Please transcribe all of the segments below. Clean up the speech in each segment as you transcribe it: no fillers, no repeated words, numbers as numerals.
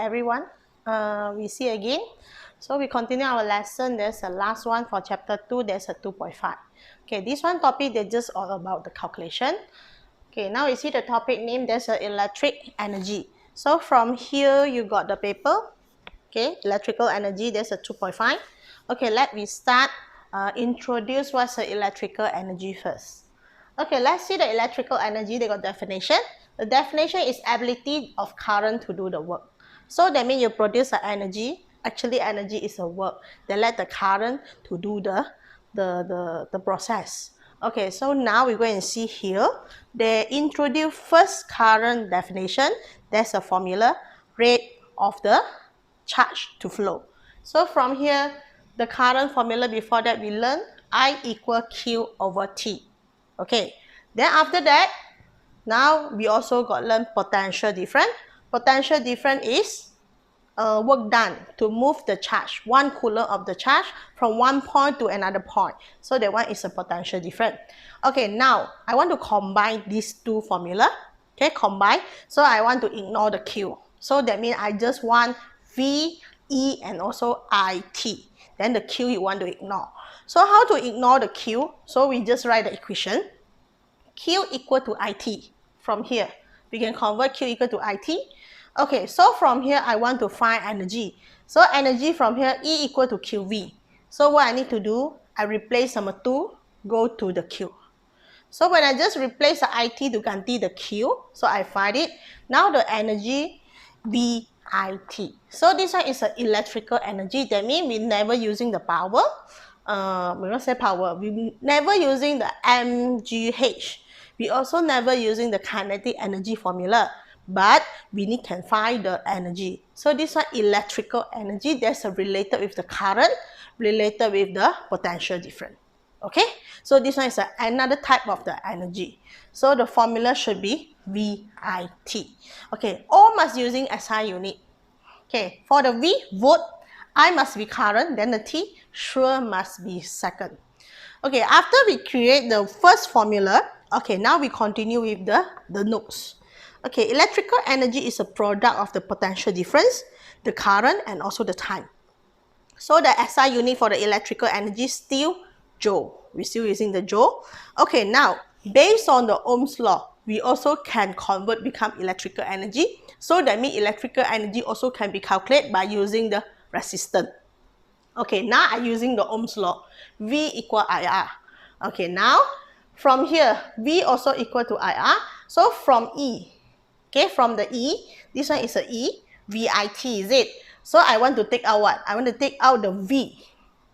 everyone. We see again. So we continue our lesson. There's the last one for chapter 2. There's a 2.5. Okay, this one topic is just all about the calculation. Okay, now you see the topic name. There's a electric energy. So from here you got the paper. Okay, electrical energy. There's a 2.5. Okay, let me start. Introduce what's the electrical energy first. Okay, let's see the electrical energy. They got definition. The definition is ability of current to do the work. So that means you produce the energy. Actually, energy is a work. They let the current to do the process. Okay, so now we're going to see here. They introduce first current definition. There's a formula, rate of the charge to flow. So from here, the current formula before that we learned I equal Q over T. Okay, then after that, now we also got learn potential difference. Potential difference is work done to move the charge, 1 coulomb of the charge from one point to another point. So that one is a potential difference. Okay, now I want to combine these two formula. Okay, combine. So I want to ignore the Q. So that means I just want V, E, and also IT. Then the Q you want to ignore. So how to ignore the Q? So we just write the equation. Q equal to IT. From here, we can convert Q equal to IT. Okay, so from here, I want to find energy. So energy from here, E equal to QV. So what I need to do, I replace number 2, go to the Q. So when I just replace the IT to ganti the Q, so I find it. Now the energy, VIT. So this one is an electrical energy. That means we never using the power. We don't say power. We never using the MGH. We also never using the kinetic energy formula. But we can find the energy. So this one electrical energy, that's related with the current, related with the potential difference. Okay, so this one is another type of the energy. So the formula should be VIT. Okay, all must using SI unit. Okay, for the V, volt, I must be current, then the T, sure must be second. Okay, after we create the first formula, okay, now we continue with the notes. Okay, electrical energy is a product of the potential difference, the current, and also the time. So the SI unit for the electrical energy is still Joule. We're still using the Joule. Okay, now, based on the Ohm's law, we also can convert, become electrical energy. So that means electrical energy also can be calculated by using the resistance. Okay, now I'm using the Ohm's law. V equal IR. Okay, now, from here, V also equal to IR. So from E, okay, from the E, this one is a E, VIT is it? So I want to take out what? I want to take out the V.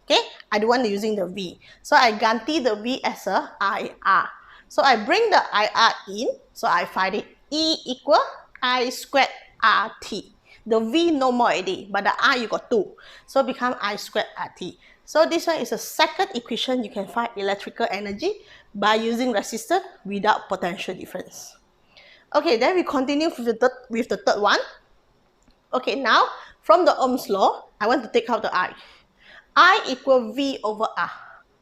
Okay, I don't want to using the V. So I ganti the V as a IR. So I bring the IR in, so I find it E equal I squared RT. The V no more already, but the I you got 2. So become I squared RT. So this one is a second equation you can find electrical energy by using resistance without potential difference. Okay, then we continue with the third one. Okay, now from the Ohm's law, I want to take out the I. I equal V over R.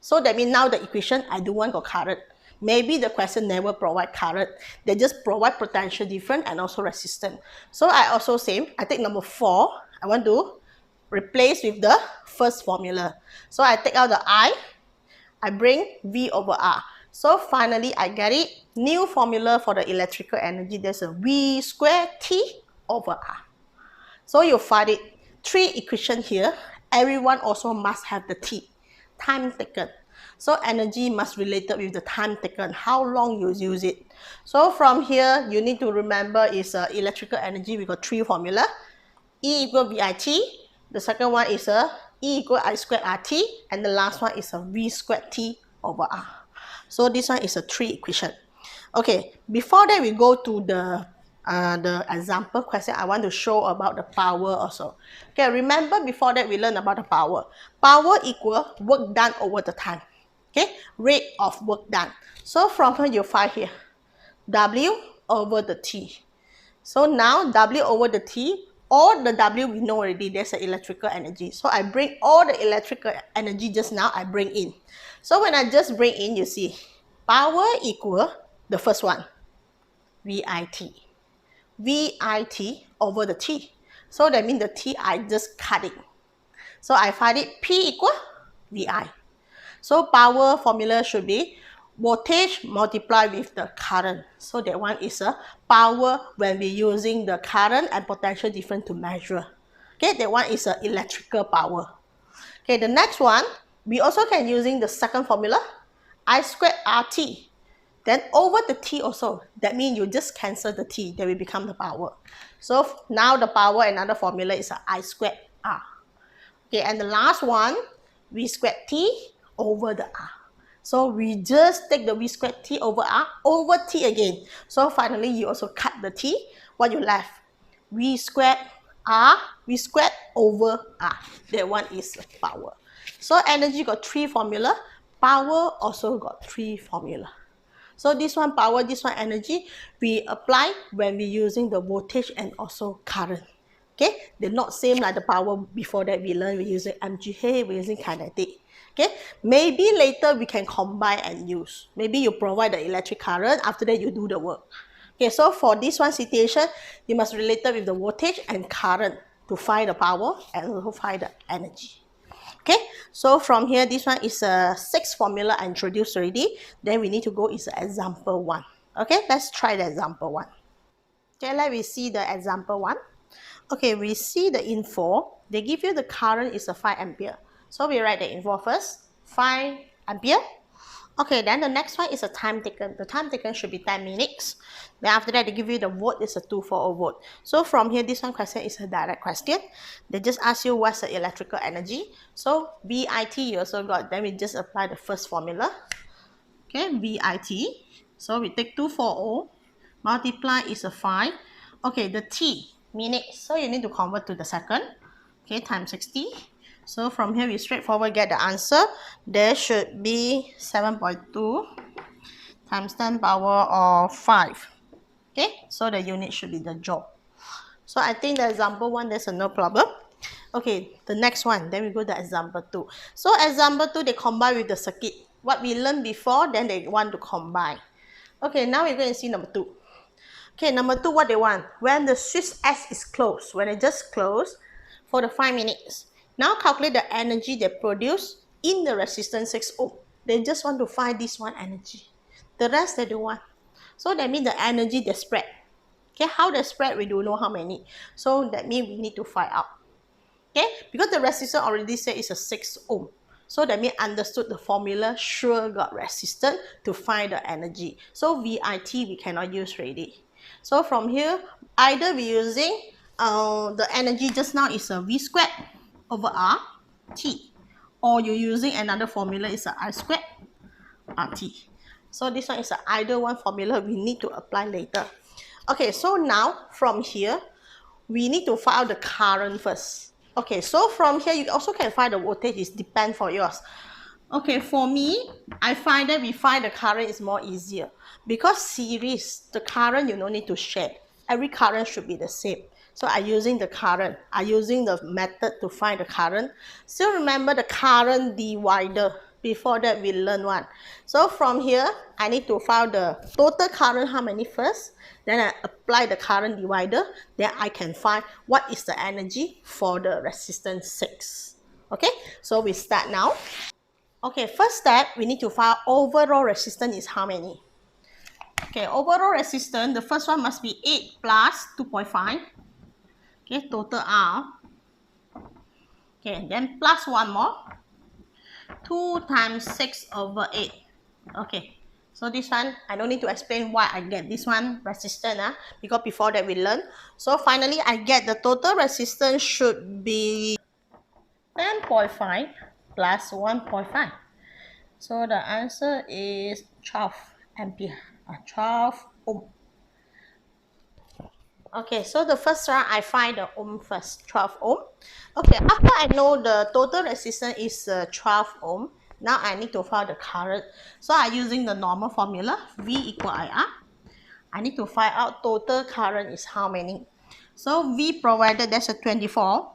So that means now the equation, I don't want to current. Maybe the question never provide current. They just provide potential difference and also resistance. So I also same, I take number 4. I want to replace with the first formula. So I take out the I bring V over R. So finally, I get it. New formula for the electrical energy. There's a V squared T over R. So you find it. 3 equations here. Everyone also must have the T. Time taken. So energy must related with the time taken. How long you use it. So from here, you need to remember is electrical energy. We got 3 formula. E equal VIT. The second one is E equal I squared RT. And the last one is a V squared T over R. So this one is a 3 equation. Okay, before that we go to the example question. I want to show about the power also. Okay, remember before that we learned about the power. Power equal work done over the time. Okay, rate of work done. So from here you find here, W over the T. So now W over the T, all the W we know already, there's an electrical energy. So I bring all the electrical energy just now, I bring in. So when I just bring in, you see, power equal the first one, VIT. VIT over the T. So that means the T, I just cut it. So I find it P equal VI. So power formula should be voltage multiplied with the current. So that one is a power when we're using the current and potential difference to measure. Okay, that one is a electrical power. Okay, the next one, we also can using the second formula, I squared RT. Then over the T also, that means you just cancel the T, that will become the power. So now the power, another formula is a I squared R. Okay, and the last one, V squared T over the R. So we just take the V squared T over R over T again. So finally, you also cut the T. What you left? V squared R, V squared over R. That one is power. So energy got three formula. Power also got three formula. So this one power, this one energy, we apply when we're using the voltage and also current. Okay, they're not same like the power before that we learned we're using MGH, we're using kinetic. Okay, maybe later we can combine and use. Maybe you provide the electric current, after that you do the work. Okay, so for this one situation, you must relate it with the voltage and current to find the power and also find the energy. Okay, so from here, this one is a 6 formula I introduced already. Then we need to go is example 1. Okay, let's try the example 1. Okay, let me see the example 1. Okay, we see the info. They give you the current is a 5 ampere. So we write the info first, 5 ampere. Okay, then the next one is a time taken. The time taken should be 10 minutes. Then after that, they give you the volt is a 240 volt. So from here, this one question is a direct question. They just ask you what's the electrical energy. So VIT you also got. Then we just apply the first formula. Okay, VIT. So we take 240, multiply is a 5. Okay, the T, minutes. So you need to convert to the second. Okay, times 60. So from here, we straightforward get the answer. There should be 7.2 times 10 power of 5. Okay, so the unit should be the joule. So I think the example 1, there's no problem. Okay, the next one, then we go to example 2. So example 2, they combine with the circuit. What we learned before, then they want to combine. Okay, now we're going to see number 2. Okay, number 2, what they want? When the switch S is closed, when it just closed for the 5 minutes. Now calculate the energy they produce in the resistance 6 ohm. They just want to find this one energy. The rest they don't want. So that means the energy they spread. Okay, how they spread, we don't know how many. So that means we need to find out. Okay, because the resistance already said it's a 6 ohm. So that means understood the formula, sure got resistance to find the energy. So VIT we cannot use already. So from here, either we're using the energy just now is a V squared over R T, or you're using another formula is a I squared RT. So this one is either one formula we need to apply later. Okay, so now from here, we need to find out the current first. Okay, so from here, you also can find the voltage, it depends for yours. Okay, for me, I find that we find the current is more easier. Because series, the current you don't need to share. Every current should be the same. So I'm using the current. I'm using the method to find the current. Still remember the current divider. Before that, we learn one. So from here, I need to find the total current, how many first. Then I apply the current divider. Then I can find what is the energy for the resistance 6. Okay, so we start now. Okay, first step, we need to find overall resistance is how many. Okay, overall resistance, the first one must be 8 plus 2.5. Okay, total R. Okay, then plus one more. 2 times 6 over 8. Okay, so this one, I don't need to explain why I get this one resistance, because before that we learned. So finally, I get the total resistance should be 10.5 plus 1.5. So the answer is 12 ampere, 12 ohm. Okay, so the first one, I find the ohm first, 12 ohm. Okay, after I know the total resistance is 12 ohm, now I need to find the current. So I'm using the normal formula, V equal IR. I need to find out total current is how many. So V provided, that's a 24.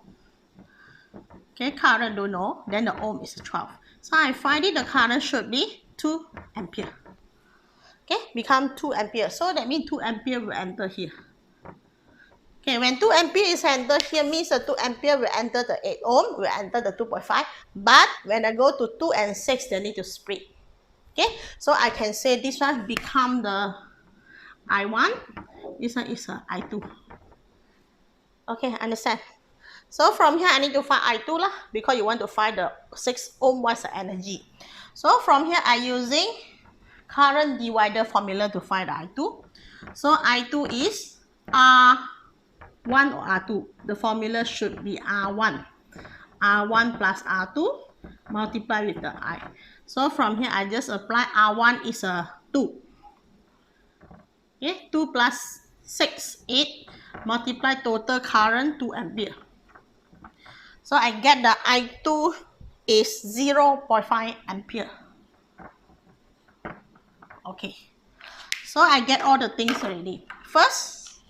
Okay, current don't know, then the ohm is 12. So I find it, the current should be 2 ampere. Okay, become 2 ampere. So that means 2 ampere will enter here. Okay, when 2 ampere is entered here means the 2 ampere will enter the 8 ohm, will enter the 2.5. But when I go to 2 and 6, they need to split. Okay, so I can say this one become the I1, this one is a I2. Okay, understand? So from here, I need to find I2 lah, because you want to find the 6 ohm, what's the energy. So from here, I'm using current divider formula to find the I2. So I2 is R1 or R2. The formula should be R1. R1 plus R2 multiply with the I. So from here, I just apply R1 is a 2. Okay, 2 plus 6, 8. Multiply total current 2 ampere. So I get the I2 is 0.5 ampere. Okay. So I get all the things already. First,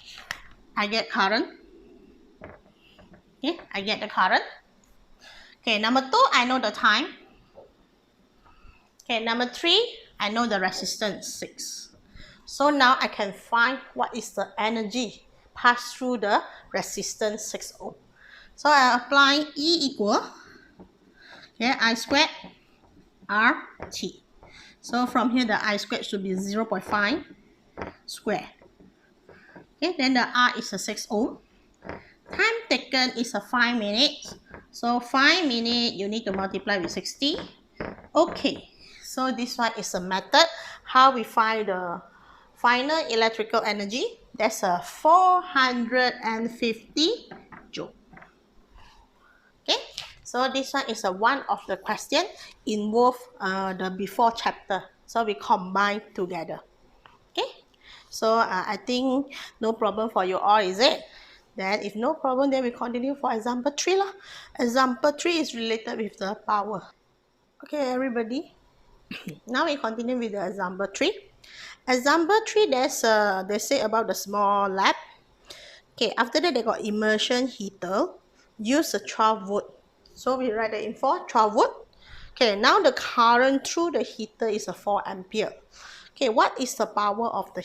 I get current. Okay, I get the current. Okay, number 2, I know the time. Okay, number 3, I know the resistance 6. So now I can find what is the energy passed through the resistance 6 ohm. So I apply E equal, okay, I squared RT. So from here, the I squared should be 0.5 square. Okay, then the R is a 6 ohm. Time taken is a 5 minutes. So 5 minutes, you need to multiply with 60. Okay, so this one is a method how we find the final electrical energy. That's a 450 joule. Okay, so this one is a one of the question involve the before chapter. So we combine together. Okay, so I think no problem for you all, is it? Then if no problem, then we continue for example 3 lah. Example 3 is related with the power. Okay, everybody. Now we continue with the example 3. Example 3, they say about the small lab. Okay, after that they got immersion heater. Use a 12 volt. So we write the info 12 volt. Okay, now the current through the heater is a 4 ampere. Okay, what is the power of the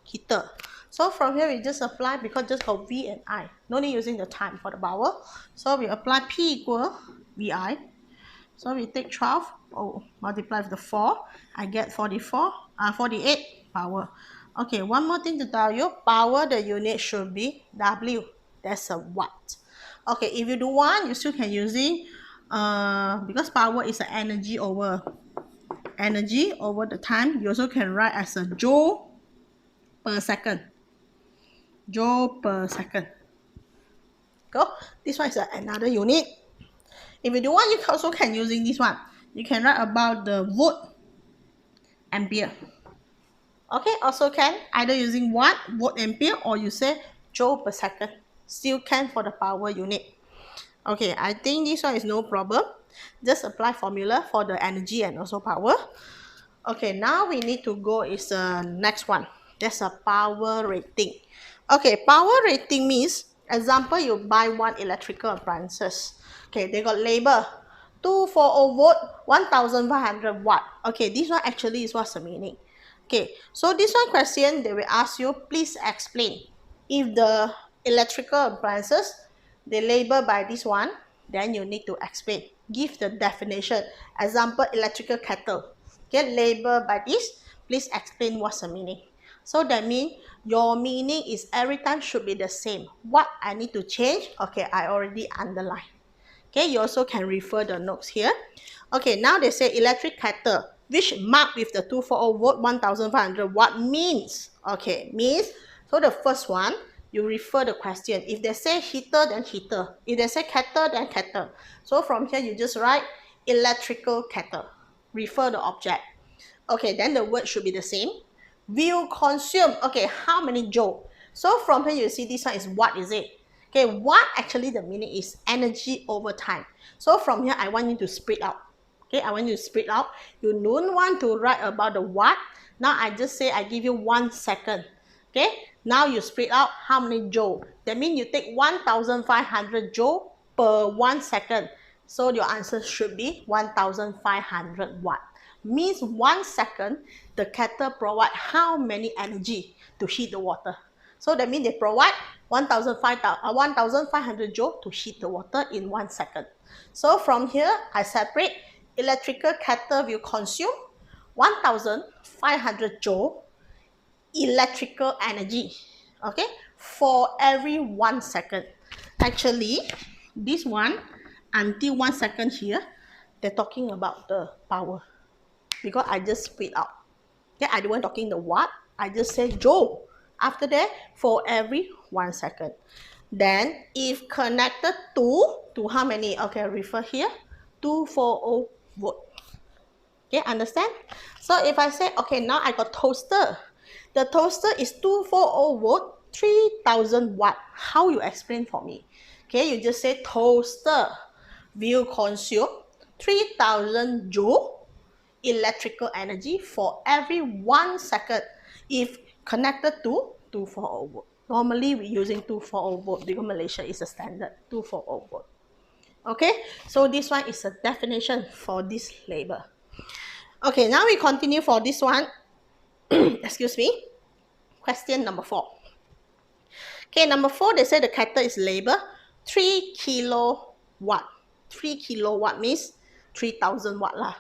heater? So from here we just apply, because just got V and I. No need using the time for the power. So we apply P equal VI. So we take 12, multiply with the 4. I get 48 power. Okay, one more thing to tell you. Power, the unit should be W. That's a watt. Okay, if you do want, you still can using, because power is the energy over the time. You also can write as a joule per second. Joule per second. Go. This one is another unit. If you do want, you also can using this one. You can write about the volt ampere. Okay, also can either using watt, volt ampere, or you say joule per second. Still can for the power unit. Okay, I think this one is no problem. Just apply formula for the energy and also power. Okay, now we need to go is the next one. That's a power rating. Okay, power rating means, example, you buy one electrical appliances. Okay, they got label 240 volt, 1500 watt. Okay, this one actually is what's the meaning. Okay, so this one question, they will ask you, please explain. If the electrical appliances, they label by this one, then you need to explain. Give the definition. Example, electrical kettle. Get labeled by this, please explain what's the meaning. So that means your meaning is every time should be the same. What I need to change, okay, I already underline. Okay, you also can refer the notes here. Okay, now they say electric kettle, which marked with the 240 volt 1500 watt means. Okay, means, so the first one, you refer the question. If they say heater, then heater. If they say kettle, then kettle. So from here, you just write electrical kettle. Refer the object. Okay, then the word should be the same. Will consume, okay, how many joule? So from here, you see this one is watt, is it? Okay, watt actually the meaning is energy over time. So from here, I want you to spread out. Okay, I want you to spread out. You don't want to write about the watt. Now I just say I give you 1 second. Okay, now you spread out how many joule. That means you take 1500 joule per 1 second. So your answer should be 1500 watt. Means 1 second, the kettle provide how many energy to heat the water. So that means they provide 1,500 joule to heat the water in 1 second. So from here, I separate electrical kettle will consume 1,500 joule electrical energy, okay, for every 1 second. Actually, this one, until 1 second here, they're talking about the power because I just split out. Okay, I don't talking the watt, I just say joule. After that, for every 1 second. Then, if connected to how many? Okay, refer here, 240 volt. Okay, understand? So if I say, okay, now I got toaster. The toaster is 240 volt, 3000 watt. How you explain for me? Okay, you just say toaster will consume 3000 joule electrical energy for every 1 second if connected to 240 volt. Normally we're using 240 volt because Malaysia is a standard 240 volt. Okay, so this one is a definition for this label. Okay, now we continue for this one. Excuse me. Question number 4. Okay, number 4, they say the kettle is labeled 3 kilowatt. 3 kilowatt means 3000 watt lah.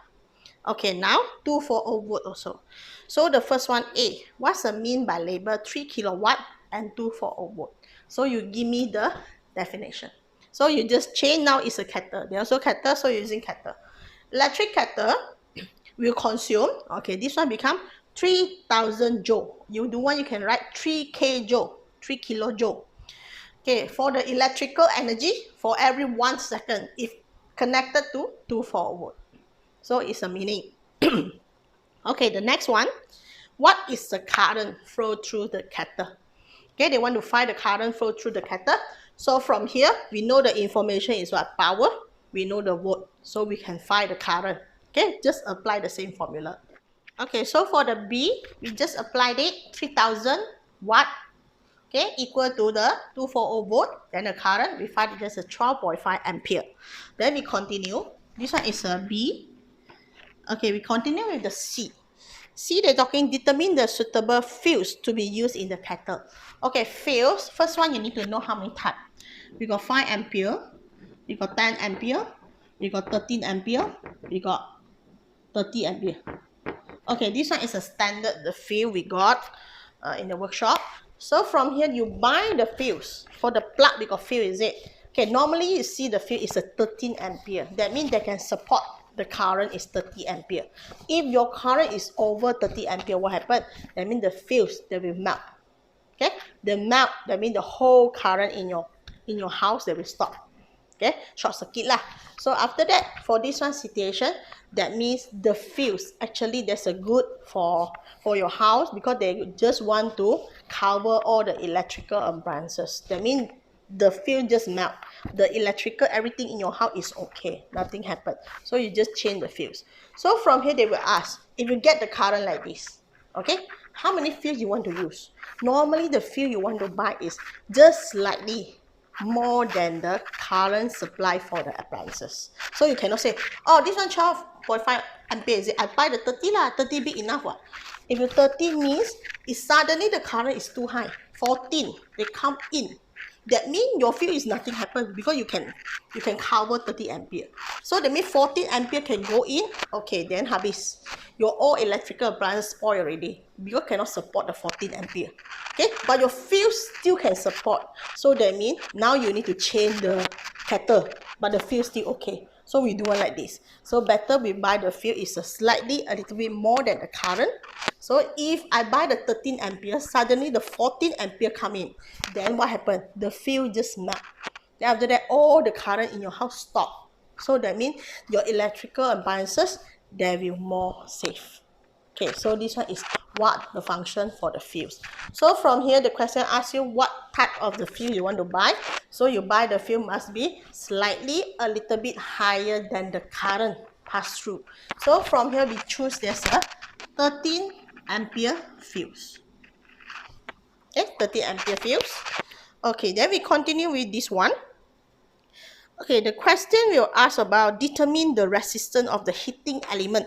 Okay, now 240 volt also. So the first one, A. What's the mean by label 3 kilowatt and 240 volt? So you give me the definition. So you just change, now it's a kettle. They also kettle, so you're using kettle. Electric kettle will consume, okay, this one become 3000 joule. You do one, you can write 3k joule, 3 kilojoule. Okay, for the electrical energy for every 1 second if connected to 240 volt. So it's a meaning. Okay, the next one. What is the current flow through the kettle? Okay, they want to find the current flow through the kettle. So from here, we know the information is what? Power. We know the volt. So we can find the current. Okay, just apply the same formula. Okay, so for the B, we just applied it 3000 watt. Okay, equal to the 240 volt. Then the current, we find it as a 12.5 ampere. Then we continue. This one is a B. Okay, we continue with the C. C, they're talking determine the suitable fuse to be used in the kettle. Okay, fuse, first one you need to know how many type. We got 5 ampere, we got 10 ampere, we got 13 ampere, we got 30 ampere. Okay, this one is a standard, the fuse we got in the workshop. So from here, you buy the fuse. For the plug, we got fuse, is it? Okay, normally you see the fuse is a 13 ampere. That means they can support the current is 30 ampere. If your current is over 30 ampere, what happens? That means the fuse, they will melt. Okay, the melt, that means the whole current in your house, they will stop. Okay, short circuit lah. So after that, for this one situation, that means the fuse, actually that's a good for your house because they just want to cover all the electrical appliances. That means the fuse just melt. The electrical, everything in your house is okay. Nothing happened. So you just change the fuse. So from here, they will ask, if you get the current like this, okay, how many fuse you want to use? Normally, the fuse you want to buy is just slightly more than the current supply for the appliances. So you cannot say, oh, this one 12.5 ampere, is it? I buy the 30 lah, 30 big enough what? If you 30 means, if suddenly the current is too high, 14, they come in. That means your fuse is nothing happen because you can cover 30 ampere. So that means 14 ampere can go in. Okay, then habis. Your all electrical appliance spoil already because cannot support the 14 ampere. Okay, but your fuse still can support. So that means now you need to change the kettle, but the fuse still okay. So we do one like this. So better we buy the fuse is a little bit more than the current. So if I buy the 13 ampere, suddenly the 14 ampere come in. Then what happened? The fuse just melt. Then after that, all the current in your house stop. So that means your electrical appliances, they will more safe. Okay, so this one is what the function for the fuse. So from here, the question asks you what type of the fuse you want to buy. So you buy the fuse must be slightly a little bit higher than the current pass through. So from here, we choose there's a 13 ampere fuse. Okay, 30 ampere fuse. Okay, then we continue with this one. Okay, the question will ask about determine the resistance of the heating element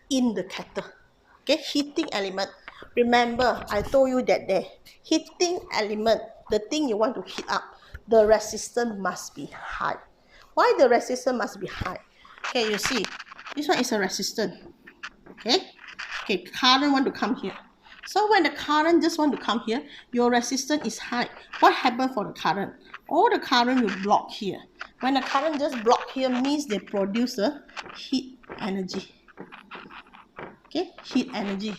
in the kettle. Okay, heating element. Remember, I told you that the heating element, the thing you want to heat up, the resistance must be high. Why the resistance must be high? Okay, you see, this one is a resistance. Okay, current want to come here. So when the current just want to come here, your resistance is high. What happened for the current? All the current will block here. When the current just block here means they produce a heat energy. Okay, heat energy.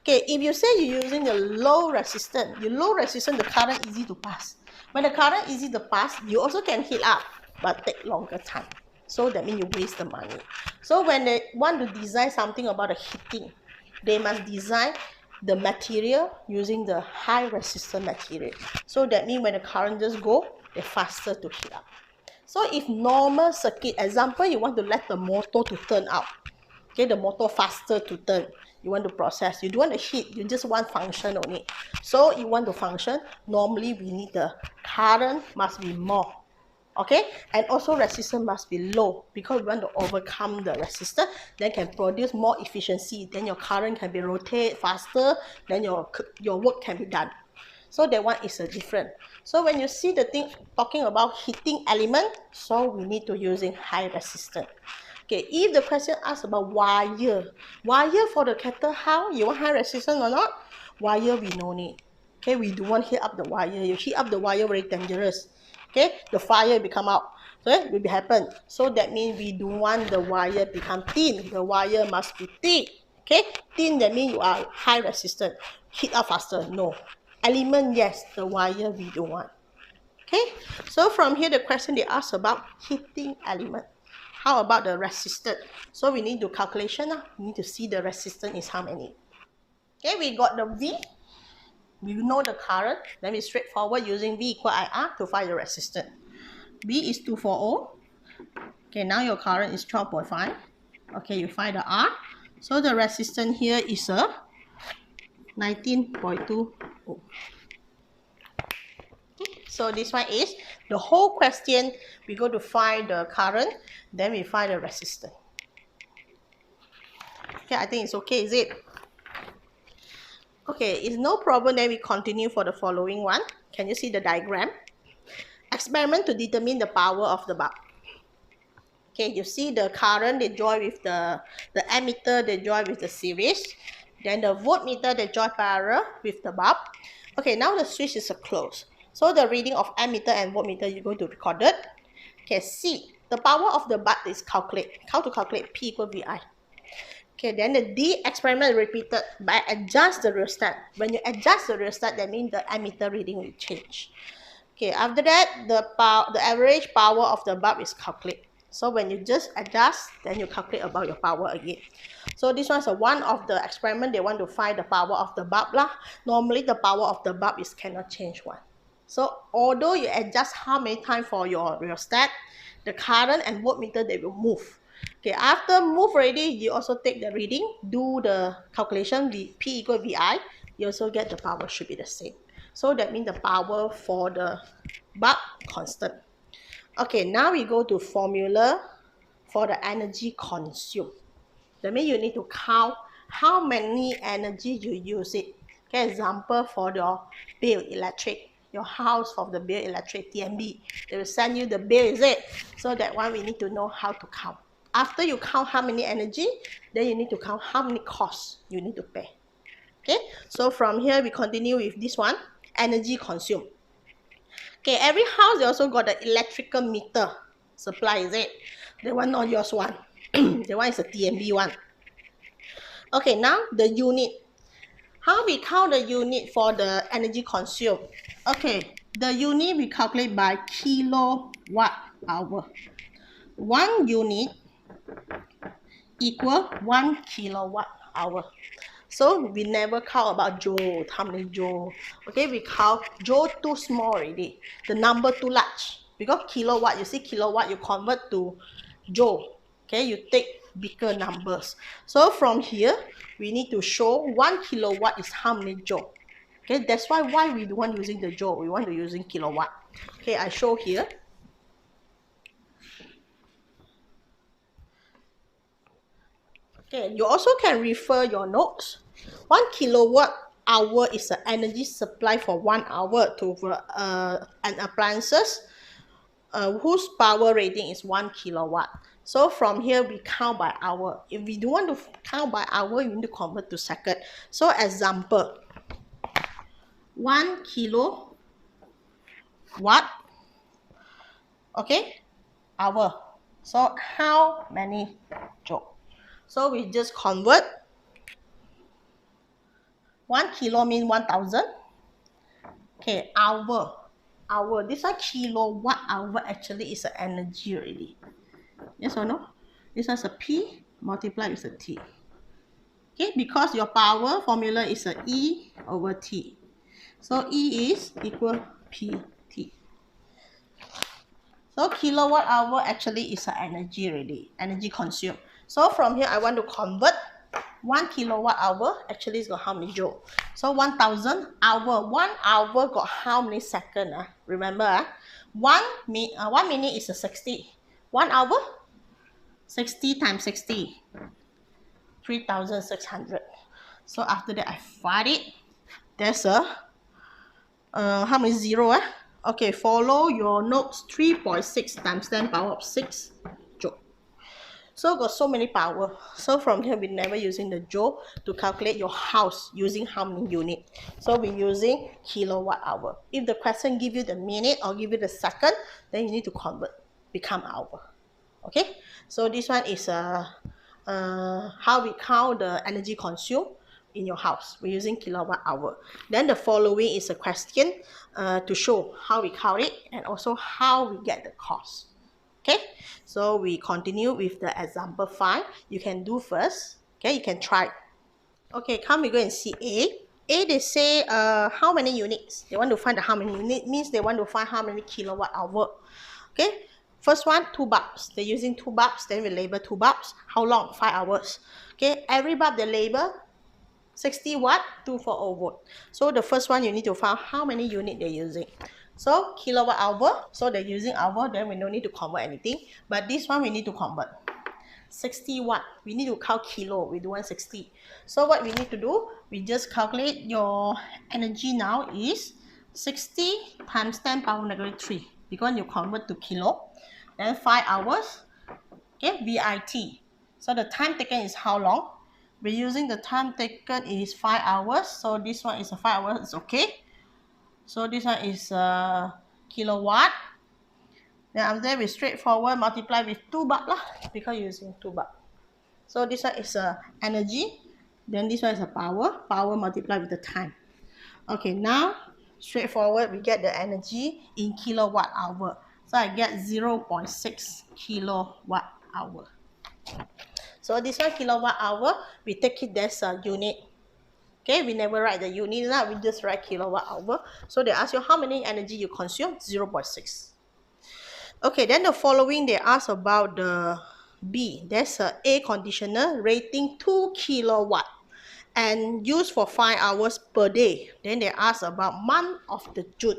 Okay, if you say you're using a low resistance, the current easy to pass. When the current easy to pass, you also can heat up, but take longer time. So that means you waste the money. So when they want to design something about the heating, they must design the material using the high resistance material. So that means when the current just go, they're faster to heat up. So if normal circuit, example, you want to let the motor to turn out, okay, the motor faster to turn, you want to process, you don't want to heat, you just want function only. So you want to function, normally we need the current must be more, okay, and also resistance must be low, because we want to overcome the resistance, then can produce more efficiency, then your current can be rotate faster, then your work can be done. So that one is a different. So when you see the thing talking about heating element, so we need to using high resistance. Okay, if the question asks about wire for the kettle, how you want high resistance or not? Wire we no need. Okay, we don't want heat up the wire. You heat up the wire, very dangerous. Okay, the fire will come out. So it will happen. So that means we don't want the wire become thin. The wire must be thick. Okay, thin that means you are high resistance. Heat up faster. No. Element, yes, the wire we don't want. Okay, so from here the question they ask about heating element. How about the resistance? So we need to calculation. We need to see the resistance is how many. Okay, we got the V. We know the current. Then we straightforward using V equal IR to find the resistance. V is 240. Okay, now your current is 12.5. Okay, you find the R. So the resistance here is a 19.2 ohm. So this one is the whole question. We go to find the current, then we find the resistance. Okay, I think it's okay, is it? Okay, it's no problem. Then we continue for the following one. Can you see the diagram? Experiment to determine the power of the bulb. Okay, you see the current, they join with the ammeter, they join with the series. Then the voltmeter, they join parallel with the bulb. Okay, now the switch is closed. So the reading of ammeter and voltmeter, you're going to record it. Okay, C, the power of the bulb is calculate. How to calculate? P equal VI. Okay, then the D experiment repeated by adjust the rheostat. When you adjust the rheostat, that means the ammeter reading will change. Okay, after that, the average power of the bulb is calculated. So when you just adjust, then you calculate about your power again. So this one's one of the experiment they want to find the power of the bulb lah. Normally the power of the bulb is cannot change one. So although you adjust how many times for your rheostat, the current and voltmeter they will move. Okay, after move already, you also take the reading, do the calculation, P equal VI, you also get the power should be the same. So that means the power for the bulb constant. Okay, now we go to formula for the energy consumed. That means you need to count how many energy you use it. Okay, example for your bill electric, your house for the bill electric TMB. They will send you the bill, is it? So that one we need to know how to count. After you count how many energy, then you need to count how many costs you need to pay. Okay, so from here we continue with this one, energy consumed. Okay, every house they also got the electrical meter supply, is it? The one not yours one. The one is a TMB one. Okay, now the unit. How we count the unit for the energy consumed? Okay, the unit we calculate by kilowatt hour. 1 unit equal 1 kilowatt hour. So we never count about joule, how many joule. Okay, we count joule too small already. The number too large. Because kilowatt, you see kilowatt, you convert to joule. Okay, you take bigger numbers. So from here, we need to show 1 kilowatt is how many joule. Okay, that's why we don't want using the joule, we want to using kilowatt. Okay, I show here. Okay, you also can refer your notes. 1 kilowatt hour is the energy supply for 1 hour to an appliances whose power rating is 1 kilowatt. So from here we count by hour. If we don't want to count by hour, you need to convert to second. So example, 1 kilowatt, okay, hour. So how many joule? So we just convert. 1 kilo means 1000. Okay, hour. This one kilowatt hour actually is an energy already. Yes or no? This one's a P multiplied with a T. Okay, because your power formula is a E over T. So E is equal PT. So kilowatt hour actually is an energy already, energy consumed. So from here I want to convert 1 kilowatt hour actually is got how many joule? So 1000 hour. 1 hour got how many seconds? Remember, 1 minute is a 60. 1 hour, 60 times 60, 3600. So after that I find it. There's a how many zero? Okay, follow your notes. 3.6 times 10 power of 6 joule. So got so many power. So from here we never using the joule to calculate your house using how many unit. So we're using kilowatt hour. If the question give you the minute or give you the second, then you need to convert, become hour. Okay, so this one is how we count the energy consumed in your house. We're using kilowatt hour. Then the following is a question to show how we count it and also how we get the cost. Okay, so we continue with the example 5. You can do first. Okay, you can try. Okay, come we go and see A, they say how many units. They want to find the how many units, means they want to find how many kilowatt hour. Okay, first one, 2 bulbs. They're using 2 bulbs, then we label 2 bulbs. How long? 5 hours. Okay, every bulb they label 60 watt, 240 volt. So the first one you need to find how many units they're using. So kilowatt hour, so they're using hour, then we don't need to convert anything. But this one we need to convert. 60 watt, we need to count kilo, we do 160. So what we need to do, we just calculate your energy now is 60 times 10 power negative 3. Because you convert to kilo. Then 5 hours, okay, VIT. So the time taken is how long? We're using the time taken is 5 hours. So this one is a 5 hours, it's okay. So this one is kilowatt. Then after that we straightforward multiply with 2 baht lah, because you're using 2 baht. So this one is energy. Then this one is a power. Power multiplied with the time. Okay, now straightforward we get the energy in kilowatt hour. So I get 0.6 kilowatt hour. So this one kilowatt hour, we take it as a unit. Okay, we never write the unit now, we just write kilowatt hour. So they ask you how many energy you consume, 0.6. Okay, then the following they ask about the B. There's a air conditioner rating 2 kilowatt and used for 5 hours per day. Then they ask about month of the June.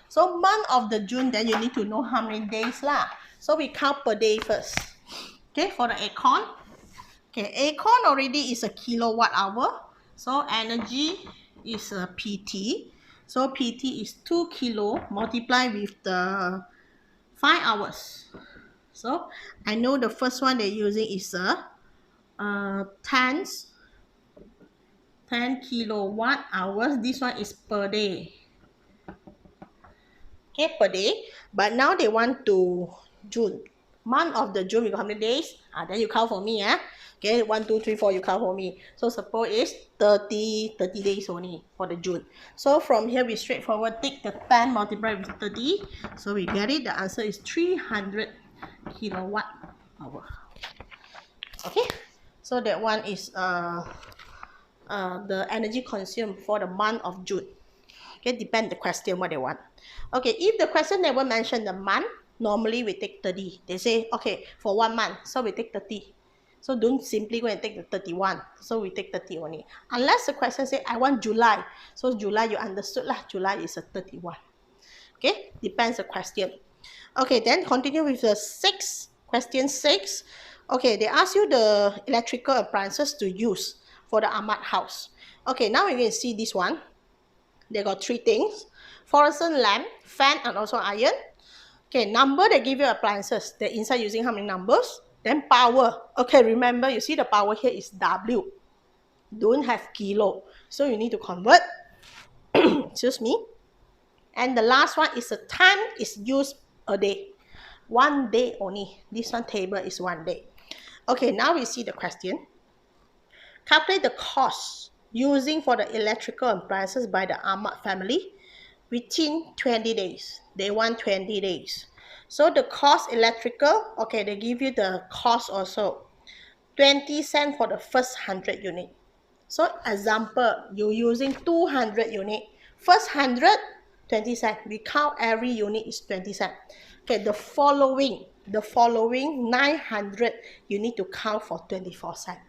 So month of the June, then you need to know how many days lah. So we count per day first. Okay, for the aircon. Okay, aircon already is a kilowatt hour. So energy is a PT. So PT is 2 kilo multiplied with the 5 hours. So I know the first one they're using is a 10 kilowatt hours. This one is per day. Okay, per day. But now they want to June. Month of the June, we got how many days? Then you count for me. Okay, 1, 2, 3, 4, you count for me. So suppose it's 30 days only for the June. So from here, we straightforward take the 10 multiplied with 30. So we get it. The answer is 300 kilowatt hour. Okay, so that one is the energy consumed for the month of June. Okay, depend the question what they want. Okay, if the question never mention the month, normally we take 30. They say, okay, for 1 month, so we take 30. So don't simply go and take the 31. So we take 30 only. Unless the question say, I want July. So July, you understood lah. July is a 31. Okay, depends the question. Okay, then continue with the question 6. Okay, they ask you the electrical appliances to use for the Ahmad house. Okay, now we're going to see this one. They got three things: fluorescent lamp, fan, and also iron. Okay, number they give you appliances. They're inside using how many numbers? Then power. Okay, remember, you see the power here is W. Don't have kilo. So you need to convert. Excuse me. And the last one is the time is used a day. 1 day only. This one table is 1 day. Okay, now we see the question. Calculate the cost using for the electrical appliances by the Ahmad family within 20 days. They want 20 days. So the cost electrical, okay, they give you the cost also. 20 cents for the first 100 unit. So example, you're using 200 unit. First 100, 20 cents. We count every unit is 20 cents. Okay, the following 900, you need to count for 24 cents.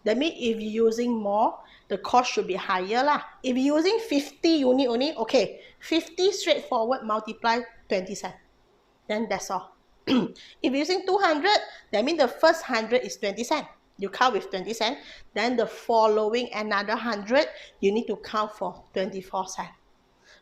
That means if you're using more, the cost should be higher lah. If you're using 50 unit only, okay, 50 straightforward multiply 20 cents. Then that's all. If you're using 200, that means the first 100 is 20 cents. You count with 20 cents. Then the following another 100, you need to count for 24 cents.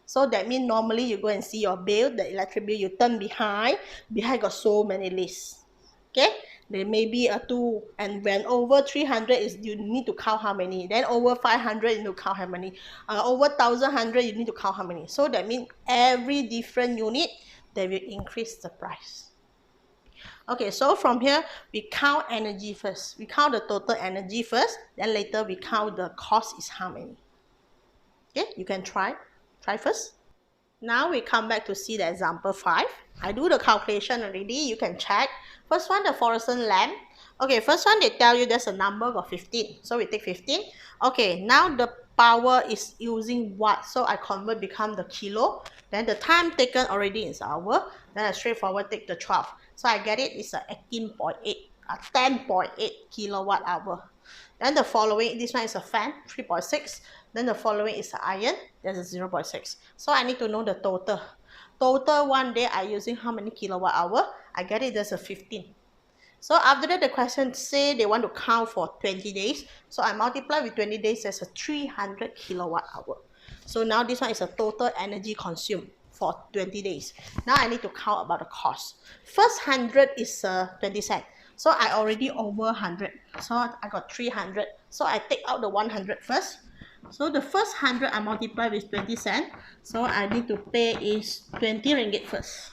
So that means normally you go and see your bill, the electric bill, you turn behind got so many lists. Okay, there may be a 2, and when over 300 is you need to count how many. Then over 500 you need to count how many. Over 1100 you need to count how many. So that means every different unit they will increase the price. Okay, so from here we count energy first. We count the total energy first, then later we count the cost is how many. Okay, you can try first. Now we come back to see the example 5. I do the calculation already, you can check. First one, the fluorescent lamp. Okay, first one they tell you there's a number got 15. So we take 15. Okay, now the power is using watt. So I convert become the kilo. Then the time taken already is hour. Then I straightforward take the 12. So I get it is a 18.8, 10.8 kilowatt hour. Then the following, this one is a fan, 3.6. Then the following is an iron, there's a 0.6. So I need to know the total. Total 1 day I using how many kilowatt hour? I get it, there's a 15. So after that, the question say they want to count for 20 days. So I multiply with 20 days, there's a 300 kilowatt hour. So now this one is a total energy consumed for 20 days. Now I need to count about the cost. First 100 is 20 cents. So I already over 100. So I got 300. So I take out the 100 first. So the first 100 I multiply with 20 cents. So I need to pay is 20 ringgit first.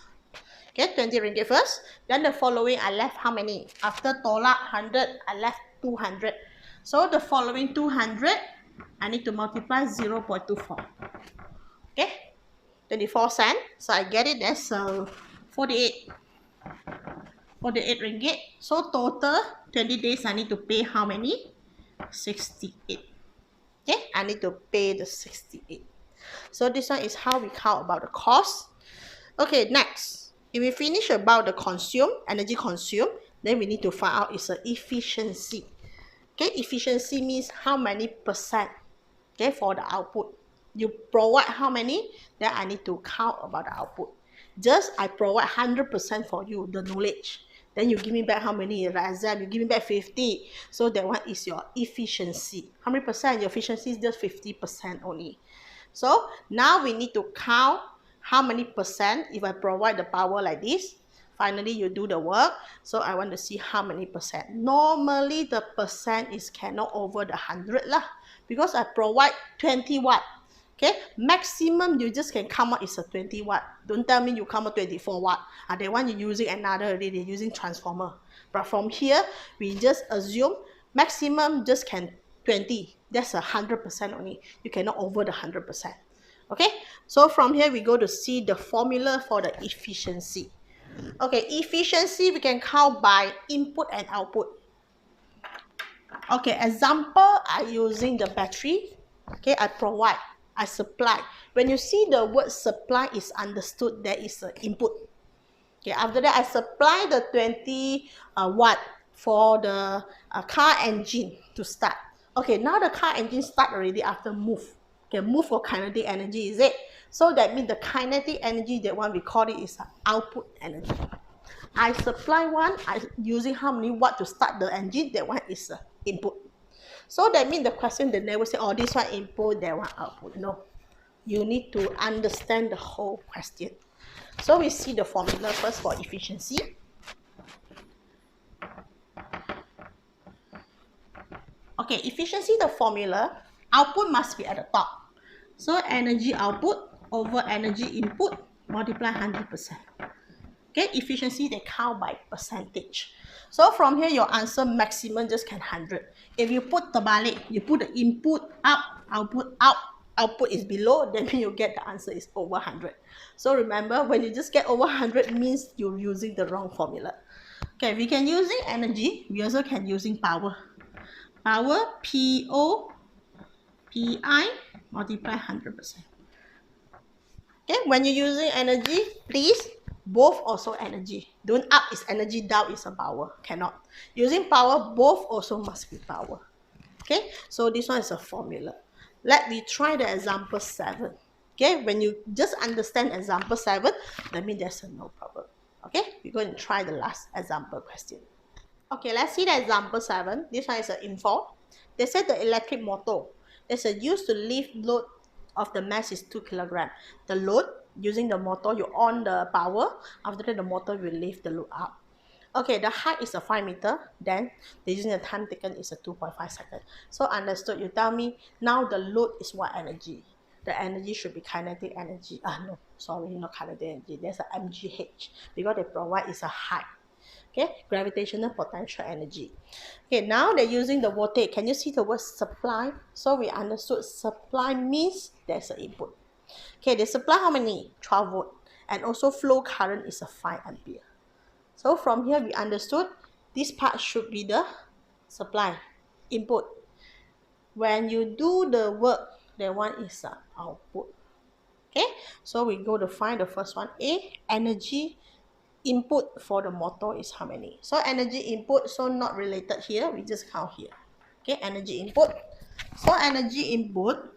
Okay, 20 ringgit first. Then the following I left how many? After tolak 100, I left 200. So the following 200, I need to multiply 0.24. Okay, 24 cents. So I get it as 48 ringgit. So total 20 days I need to pay how many? 68. Okay, I need to pay the 68. So this one is how we count about the cost. Okay, next, if we finish about the energy consumed, then we need to find out is the efficiency. Okay, efficiency means how many percent, okay, for the output. You provide how many, then I need to count about the output. Just I provide 100% for you, the knowledge. Then you give me back how many? You give me back 50. So that one is your efficiency. How many percent? Your efficiency is just 50% only. So now we need to count how many percent if I provide the power like this. Finally, you do the work. So I want to see how many percent. Normally, the percent is cannot over the 100 lah. Because I provide 20 watt. Okay, maximum you just can come out is a 20 watt. Don't tell me you come out 24 watt. They want you using another already, they're using transformer. But from here, we just assume maximum just can 20. That's 100% only. You cannot over the 100%. Okay, so from here we go to see the formula for the efficiency. Okay, efficiency we can count by input and output. Okay, example, I using the battery. Okay, I supply. When you see the word supply is understood, there is an input. Okay, after that I supply the 20 watt for the car engine to start. Okay, now the car engine start already after move. Okay, move for kinetic energy, is it? So that means the kinetic energy, that one we call it is output energy. I supply one, I using how many watt to start the engine, that one is input. So that means the question, they never say, oh, this one input, that one output. No. You need to understand the whole question. So we see the formula first for efficiency. Okay, efficiency, the formula, output must be at the top. So energy output over energy input multiply 100%. Okay, efficiency, they count by percentage. So from here, your answer maximum just can 100. If you put terbalik, you put the input up, output is below, then you get the answer is over 100. So remember, when you just get over 100 means you're using the wrong formula. Okay, we can using energy, we also can using power. Power, PO, PI, multiply 100%. Okay, when you're using energy, please, both also energy. Don't up is energy, down is a power. Cannot. Using power, both also must be power. Okay, so this one is a formula. Let me try the example 7. Okay, when you just understand example 7, that means there's no problem. Okay, we're going to try the last example question. Okay, let's see the example 7. This one is an info. They said the electric motor is used to lift load of the mass is 2 kg. The load, using the motor, you on the power. After that, the motor will lift the load up. Okay, the height is a 5 meter. Then, using the time taken is a 2.5 seconds. So understood. You tell me, now the load is what energy? The energy should be kinetic energy. No, sorry, not kinetic energy. There's a mgh. Because they provide is a height. Okay, gravitational potential energy. Okay, now they're using the voltage. Can you see the word supply? So we understood supply means there's an input. Okay, they supply how many? 12 volt. And also flow current is a 5 ampere. So from here we understood this part should be the supply, input. When you do the work, that one is the output. Okay, so we go to find the first one. Energy input for the motor is how many? So energy input, so not related here, we just count here. Okay, energy input. So energy input.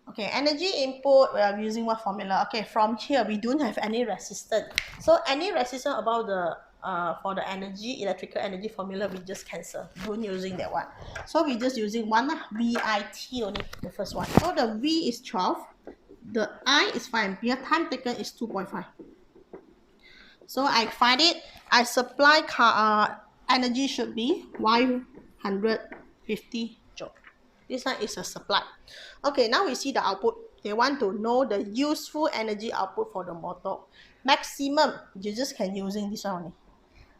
Okay, energy input, we are using what formula? Okay, from here, we don't have any resistance. So any resistance about the, for the energy, electrical energy formula, we just cancel. Don't using that one. So we just using one, VIT only, the first one. So the V is 12, the I is 5 ampere, time taken is 2.5. So I find it, I supply energy should be 150 joule. This one is a supply. Okay, now we see the output. They want to know the useful energy output for the motor. Maximum, you just can using this one only.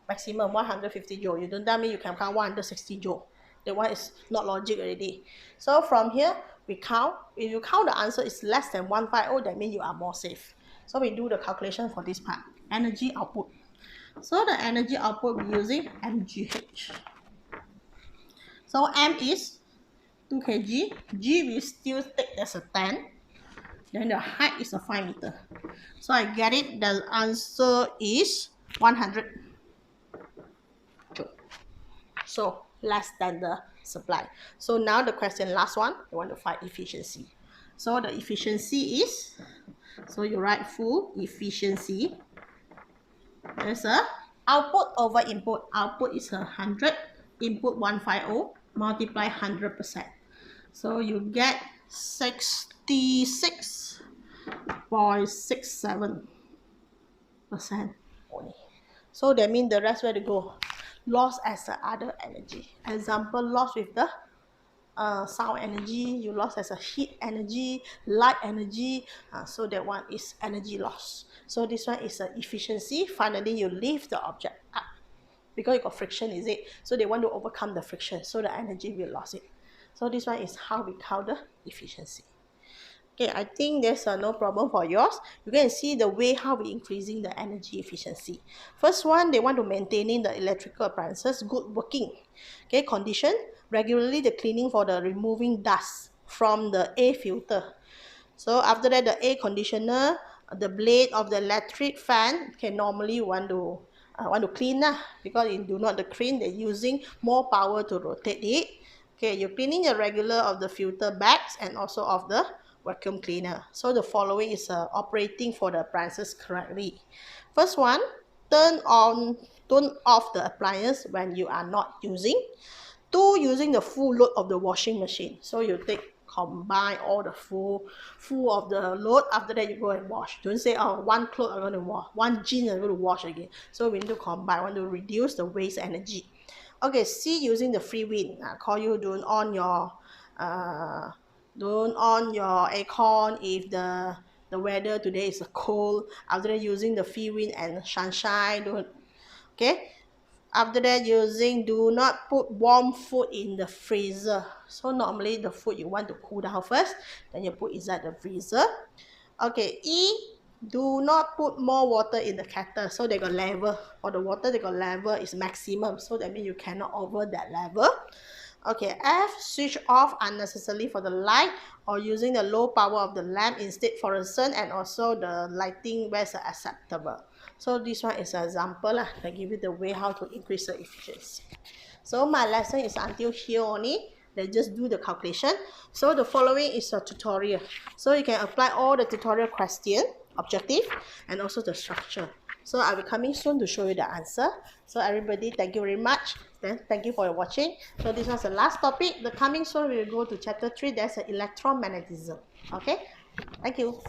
Maximum 150 joule. You don't tell me you can count 160 joule. That one is not logic already. So from here, we count. If you count the answer is less than 150, that means you are more safe. So we do the calculation for this part. Energy output. So the energy output we're using mgh. So m is 2 kg. G we still take as a 10. Then the height is a 5 meter. So I get it. The answer is 100 joule. So less than the supply. So now the question, last one, you want to find efficiency. So the efficiency is, so you write full efficiency. There's a output over input. Output is 100, input 150, multiply 100%. So you get 66.67% only. So that means the rest where to go? Loss as the other energy. Example, loss with the sound energy, you lost as a heat energy, light energy, so that one is energy loss. So this one is an efficiency. Finally, you lift the object up because you got friction, is it? So they want to overcome the friction, so the energy will lose it. So this one is how we count the efficiency. Okay, I think there's no problem for yours. You can see the way how we increasing the energy efficiency. First one, they want to maintaining the electrical appliances good working. Okay, condition, regularly the cleaning for the removing dust from the air filter. So after that, the air conditioner, the blade of the electric fan can normally want to clean because you do not the clean, they're using more power to rotate it. Okay, you're cleaning the regular of the filter bags and also of the vacuum cleaner. So the following is operating for the appliances correctly. First one, turn off the appliance when you are not using. 2 using the full load of the washing machine. So you combine all the full of the load. After that, you go and wash. Don't say, oh, one clothes I'm going to wash, one jeans I'm going to wash again. So we need to combine. Want to reduce the waste energy. Okay, C using the free wind. Call you don't on your aircon if the weather today is cold. After that, using the free wind and sunshine. Don't okay. After that, using do not put warm food in the freezer. So normally the food you want to cool down first, then you put inside the freezer. Okay, E, do not put more water in the kettle. So they got level. For the water, they got level is maximum. So that means you cannot over that level. Okay, F, switch off unnecessarily for the light or using the low power of the lamp instead for the sun, and also the lighting where is acceptable. So this one is an example lah. I give you the way how to increase the efficiency. So my lesson is until here only. Let's just do the calculation. So the following is a tutorial. So you can apply all the tutorial question, objective, and also the structure. So I'll be coming soon to show you the answer. So everybody, thank you very much. Then thank you for watching. So this was the last topic. The coming soon we will go to chapter 3. There's an electromagnetism. Okay, thank you.